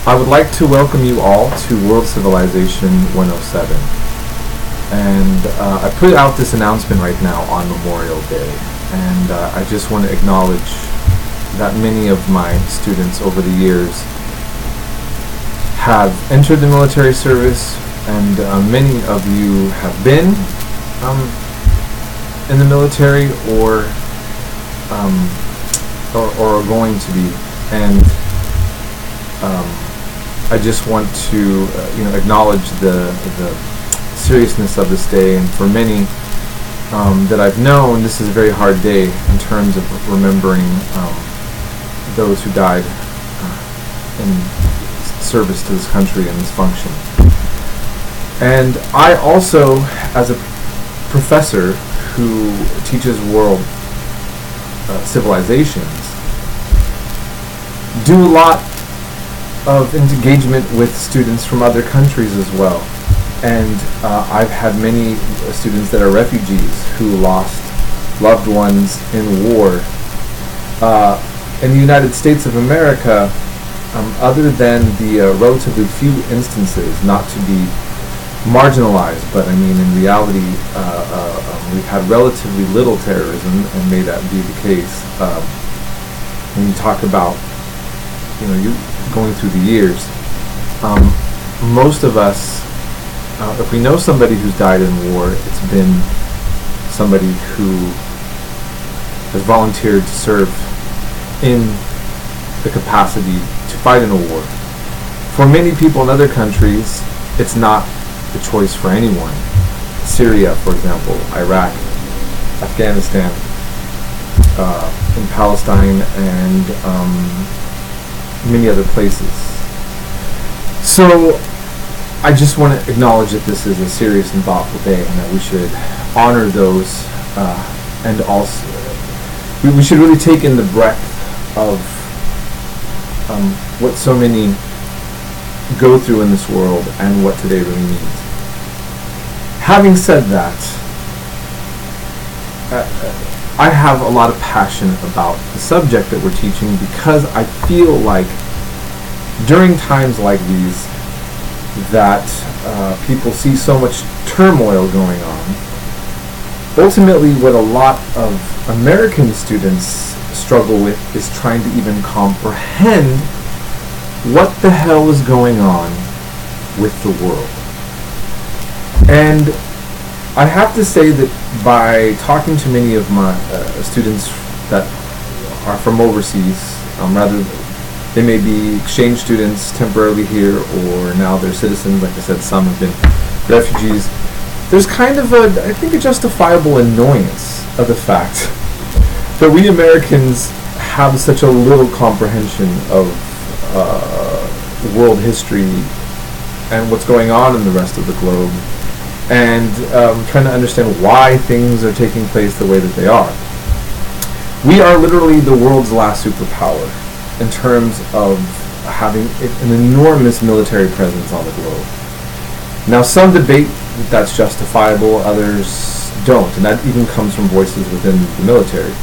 I would like to welcome you all to World Civilization 107. And I put out this announcement right now on Memorial Day. And I just want to acknowledge that many of my students over the years have entered the military service, and many of you have been in the military or are going to be. And I just want to acknowledge the seriousness of this day, and for many that I've known, this is a very hard day in terms of remembering those who died in service to this country and this function. And I also, as a professor who teaches world civilizations, do a lot of engagement with students from other countries as well. And I've had many students that are refugees who lost loved ones in war. In the United States of America, other than the relatively few instances, not to be marginalized, but I mean in reality we've had relatively little terrorism, and may that be the case. When you talk about you going through the years, most of us, if we know somebody who's died in war, it's been somebody who has volunteered to serve in the capacity to fight in a war. For many people in other countries, it's not the choice for anyone. Syria, for example, Iraq, Afghanistan, in Palestine, and many other places. So I just want to acknowledge that this is a serious and thoughtful day, and that we should honor those, and also we should really take in the breadth of what so many go through in this world and what today really means. Having said that, I have a lot of passion about the subject that we're teaching, because I feel like during times like these that people see so much turmoil going on. Ultimately, what a lot of American students struggle with is trying to even comprehend what the hell is going on with the world. And I have to say that by talking to many of my students that are from overseas, rather they may be exchange students temporarily here, or now they're citizens. Like I said, some have been refugees. There's kind of I think a justifiable annoyance of the fact that we Americans have such a little comprehension of world history and what's going on in the rest of the globe, and trying to understand why things are taking place the way that they are. We are literally the world's last superpower in terms of having an enormous military presence on the globe. Now, some debate that that's justifiable, others don't, and that even comes from voices within the military.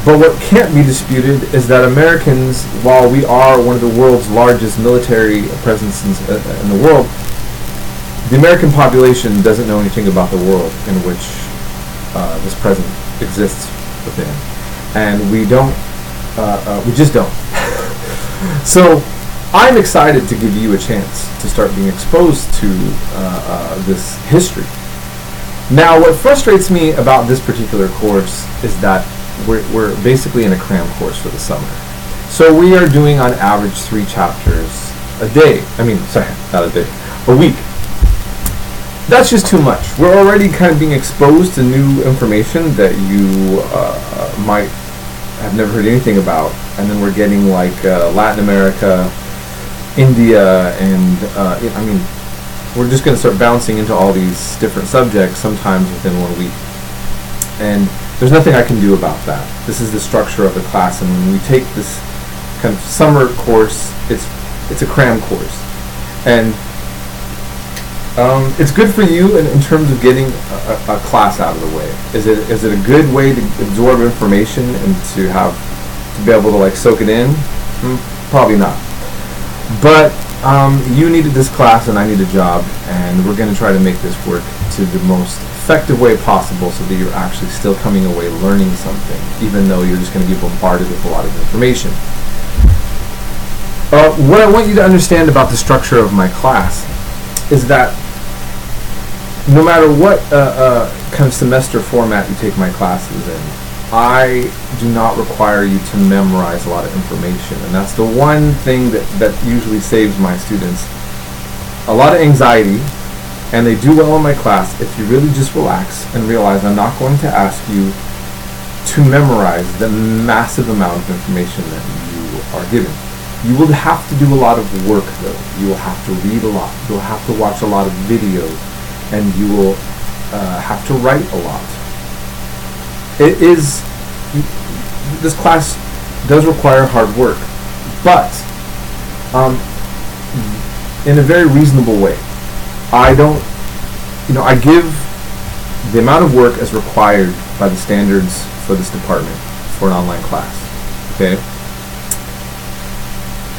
But what can't be disputed is that Americans, while we are one of the world's largest military presences in the world, the American population doesn't know anything about the world in which this presence exists within. And we just don't. So I'm excited to give you a chance to start being exposed to this history. Now, what frustrates me about this particular course is that we're basically in a cram course for the summer. So we are doing on average 3 chapters a day. A week. That's just too much. We're already kind of being exposed to new information that you might have never heard anything about, and then we're getting like Latin America, India, and we're just going to start bouncing into all these different subjects sometimes within 1 week. And there's nothing I can do about that. This is the structure of the class, and when we take this kind of summer course, it's a cram course. And it's good for you in terms of getting a class out of the way. Is it a good way to absorb information and to be able to like soak it in? Probably not. But you needed this class and I need a job, and we're going to try to make this work to the most effective way possible so that you're actually still coming away learning something, even though you're just going to be bombarded with a lot of information. What I want you to understand about the structure of my class is that no matter what kind of semester format you take my classes in, I do not require you to memorize a lot of information, and that's the one thing that usually saves my students a lot of anxiety, and they do well in my class if you really just relax and realize I'm not going to ask you to memorize the massive amount of information that you are given. You will have to do a lot of work, though. You will have to read a lot. You'll have to watch a lot of videos, and you will have to write a lot. This class does require hard work, but in a very reasonable way. I give the amount of work as required by the standards for this department for an online class, okay?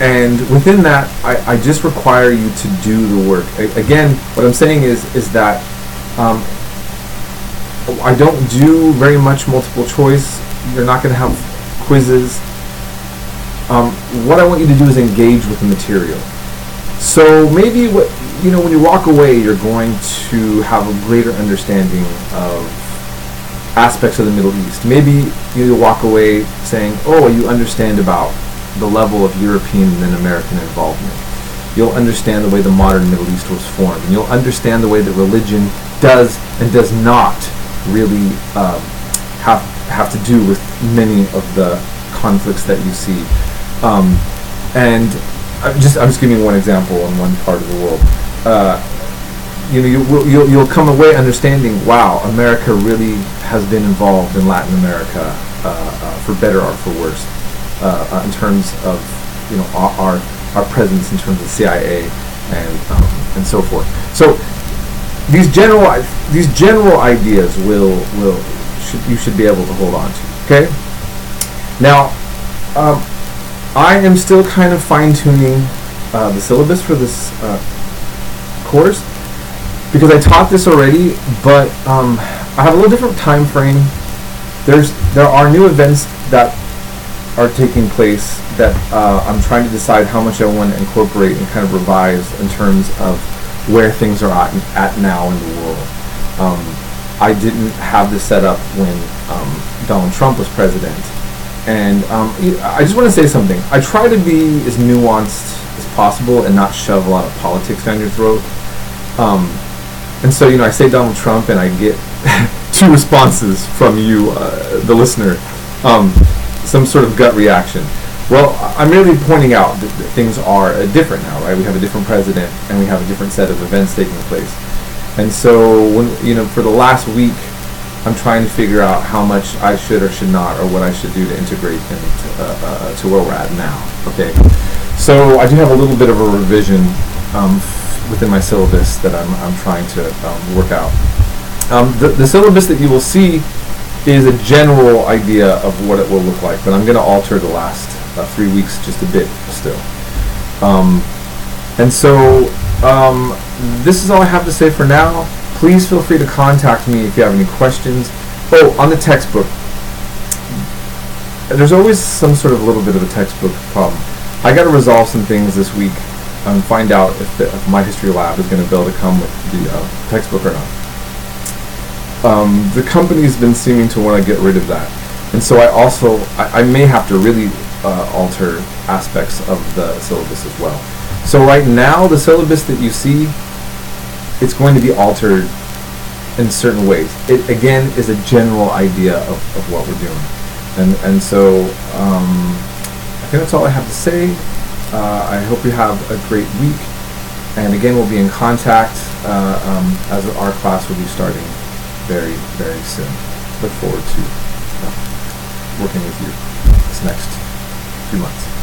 And within that, I just require you to do the work. Again, what I'm saying is that I don't do very much multiple choice. You're not going to have quizzes. What I want you to do is engage with the material. So maybe when you walk away, you're going to have a greater understanding of aspects of the Middle East. Maybe you'll walk away saying, oh, you understand about the level of European and American involvement. You'll understand the way the modern Middle East was formed, and you'll understand the way that religion does and does not really have to do with many of the conflicts that you see. And I'm just giving you one example in one part of the world. You'll come away understanding, wow, America really has been involved in Latin America, for better or for worse, in terms of our presence in terms of CIA and so forth. So these general ideas you should be able to hold on to. Okay. Now, I am still kind of fine-tuning the syllabus for this course because I taught this already, but I have a little different time frame. There are new events that are taking place that I'm trying to decide how much I want to incorporate and kind of revise in terms of where things are at now in the world. I didn't have this set up when Donald Trump was president. And I just want to say something. I try to be as nuanced as possible and not shove a lot of politics down your throat. And so, I say Donald Trump and I get two responses from you, the listener. Some sort of gut reaction. Well, I'm merely pointing out that things are different now, right? We have a different president and we have a different set of events taking place. And so, for the last week, I'm trying to figure out how much I should or should not, or what I should do to integrate into to where we're at now. Okay, so I do have a little bit of a revision within my syllabus that I'm trying to work out. The syllabus that you will see is a general idea of what it will look like, but I'm going to alter the last 3 weeks just a bit still. And so this is all I have to say for now. Please feel free to contact me if you have any questions. Oh, on the textbook, there's always some sort of little bit of a textbook problem. I got to resolve some things this week and find out if my history lab is going to be able to come with the textbook or not. The company's been seeming to want to get rid of that, and so I may have to really alter aspects of the syllabus as well. So right now, the syllabus that you see, it's going to be altered in certain ways. It again is a general idea of what we're doing, and so I think that's all I have to say. I hope you have a great week, and again, we'll be in contact as our class will be starting very, very soon. Look forward to working with you this next few months.